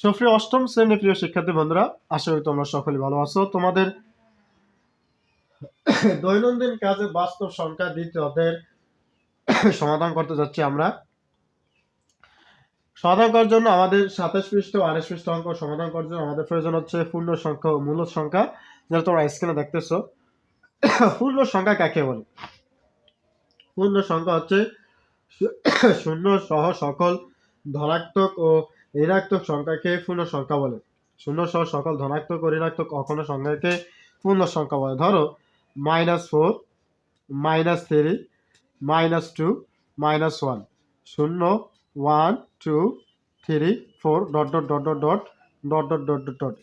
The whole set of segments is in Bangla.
সুপ্রিয় অষ্টম শ্রেণীর প্রিয় শিক্ষার্থী বন্ধুরা, আশা করি তোমরা সকলে ভালো আছো। তোমাদের দৈনন্দিন কাজে বাস্তব সংখ্যা দ্বিতীয় অধ্যায়ের সমাধান করতে যাচ্ছি আমরা। সমাধান করার জন্য আমাদের 27 পৃষ্ঠ ও 28 পৃষ্ঠ অঙ্ক সমাধান করার জন্য আমাদের প্রয়োজন হচ্ছে পূর্ণ সংখ্যা ও মূলদ সংখ্যা, যেটা তোমরা স্ক্রিনে দেখতেছো। পূর্ণ সংখ্যা কাকে বলে? পূর্ণ সংখ্যা হচ্ছে শূন্য সহ সকল ধনাত্মক ও ঋণাত্মক সংখ্যাকে পূর্ণ সংখ্যা বলে। শূন্য সহ সকল ধনাত্মক ও ঋণাত্মক অখণ্ড সংখ্যাকে পূর্ণ সংখ্যা বলে। ধরো -4, -3, -2, -1, 0, 1, 2, 3, 4 ...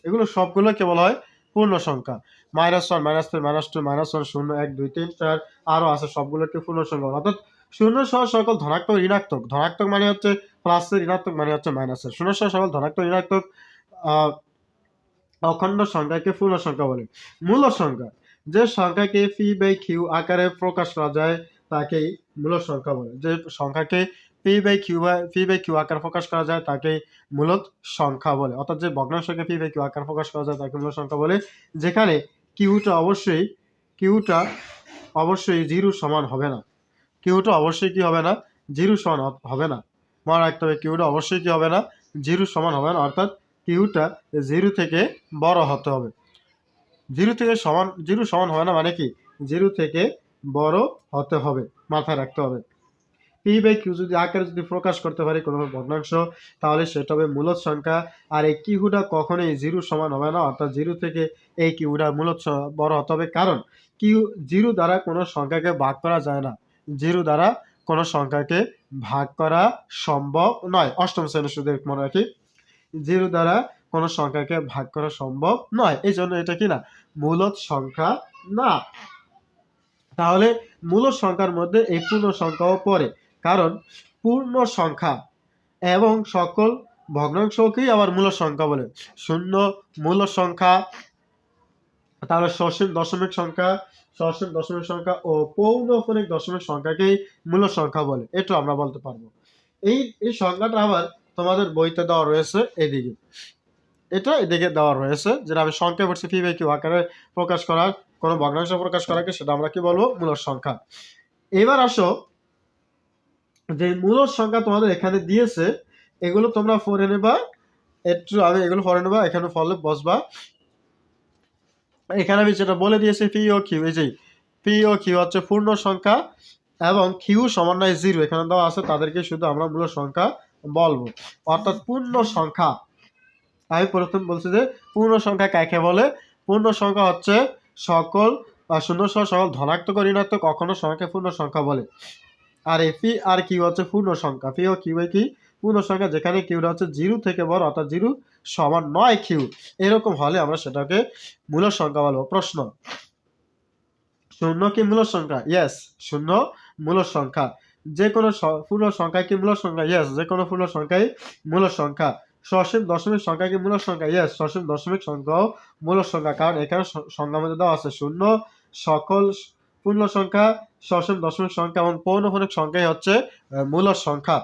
এগুলো সবগুলো কেবল হয় পূর্ণ সংখ্যা। -1, -3, -2, -1, 0, 1, 2, 3, 4 আরো আছে, সবগুলোকে পূর্ণ সংখ্যা বলে। অর্থাৎ শূন্য সহ সকল ধনাত্মক ঋণাত্মক, ধনাত্মক মানে হচ্ছে প্লাসের, ঋণাত্মক মানে হচ্ছে মাইনাসের, শূন্য সহ সকল ধনাত্মক ঋণাত্মক অখণ্ড সংখ্যাকে পূর্ণ সংখ্যা বলে। মূল সংখ্যা, যে সংখ্যাকে p/q আকারে প্রকাশ করা যায় তাকেই মূল সংখ্যা বলে। যে সংখ্যাকে p/q আকারে প্রকাশ করা যায় তাকে মূলদ সংখ্যা বলে। অর্থাৎ যে ভগ্নাংশকে p/q আকারে প্রকাশ করা যায় তাকে মূল সংখ্যা বলে, যেখানে কিউটা অবশ্যই 0 সমান হবে না। কিউটা অবশ্যই কি হবে না? 0 সমান হবে না। মনে রাখতে হবে, কিউটা অবশ্যই কি হবে না? 0 সমান হবে না। অর্থাৎ কিউটা 0 থেকে বড় হতে হবে। 0 সমান হবে না মানে কি? 0 থেকে বড় হতে হবে, মাথায় রাখতে হবে। p/q যদি আকারে প্রকাশ করতে পারি কোনো ভগ্নাংশ, তাহলে সেটা হবে মূলদ সংখ্যা। আর এই কিউটা কখনোই 0 সমান হবে না। অর্থাৎ 0 থেকে এই কিউটা মূলদ বড় হতে হবে, কারণ কিউ 0 দ্বারা কোনো সংখ্যাকে ভাগ করা যায় না। 0 দ্বারা কোনো সংখ্যাকে ভাগ করা সম্ভব নয়। অষ্টম শ্রেণীর শুধু মনে রাখি, 0 দ্বারা কোনো সংখ্যাকে ভাগ করা সম্ভব নয়, এই জন্য এটা কি না? মূলদ সংখ্যা না। তাহলে মূলদ সংখ্যার মধ্যে এই পূর্ণ সংখ্যাও পড়ে, কারণ পূর্ণ সংখ্যা এবং সকল ভগ্নাংশকেই আবার মূল সংখ্যা বলে। শূন্য মূল সংখ্যা, তাহলে সসীম দশমিক সংখ্যা ও পৌনঃপুনিক দশমিক সংখ্যাকেই মূল সংখ্যা বলে। এটা আমরা বলতে পারবো। এই সংখ্যাটা আবার তোমাদের বইতে দেওয়া রয়েছে, এদিকে দেওয়া রয়েছে, যেটা আমি সংখ্যা বলছি p/q আকারে প্রকাশ করার, কোনো ভগ্নাংশ প্রকাশ করাকে সেটা আমরা কি বলবো? মূল সংখ্যা। এবার আসো, যে মূল সংখ্যা তোমাদের এখানে দিয়েছে, এগুলো তোমরা পড়ে নেবা। আমি এগুলো পড়ে নেবা, এখানে ফলে বসবা। এখানে আমি যেটা বলে দিয়েছি p/q, এই যে p/q হচ্ছে পূর্ণ সংখ্যা এবং q সমান 0 এখানে দেওয়া আছে, তাদেরকে শুধু আমরা মূল সংখ্যা বলবো। অর্থাৎ পূর্ণ সংখ্যা, আমি প্রথম বলছি যে পূর্ণ সংখ্যা কাকে বলে? পূর্ণ সংখ্যা হচ্ছে সকল শূন্য সহ সকল ধনাত্মক ও ঋণাত্মক অখণ্ড সংখ্যাকে পূর্ণ সংখ্যা বলে। আর এই পি আর কিউ হচ্ছে পূর্ণ সংখ্যা। পি ও কিউ কি? পূর্ণ সংখ্যা, যেখানে কিউটা হচ্ছে 0 থেকে বড়, অর্থাৎ 0 সমান 9 কিউ, এরকম হলে আমরা সেটাকে মূল সংখ্যা বলবো। প্রশ্ন, শূন্য কি মূল সংখ্যা? ইয়েস, শূন্য মূল সংখ্যা। যে কোনো পূর্ণ সংখ্যা কি মূল সংখ্যা? ইয়েস, যে কোনো পূর্ণ সংখ্যাই মূল সংখ্যা। সসীম দশমিক সংখ্যা কি মূল সংখ্যা? ইয়েস, সসীম দশমিক সংখ্যাও মূল সংখ্যা, কারণ এখানে সংখ্যার মধ্যে দেওয়া আছে শূন্য সকল পূর্ণ সংখ্যা, সসীম দশমিক সংখ্যা এবং পৌনঃপুনিক সংখ্যাই হচ্ছে মূল সংখ্যা।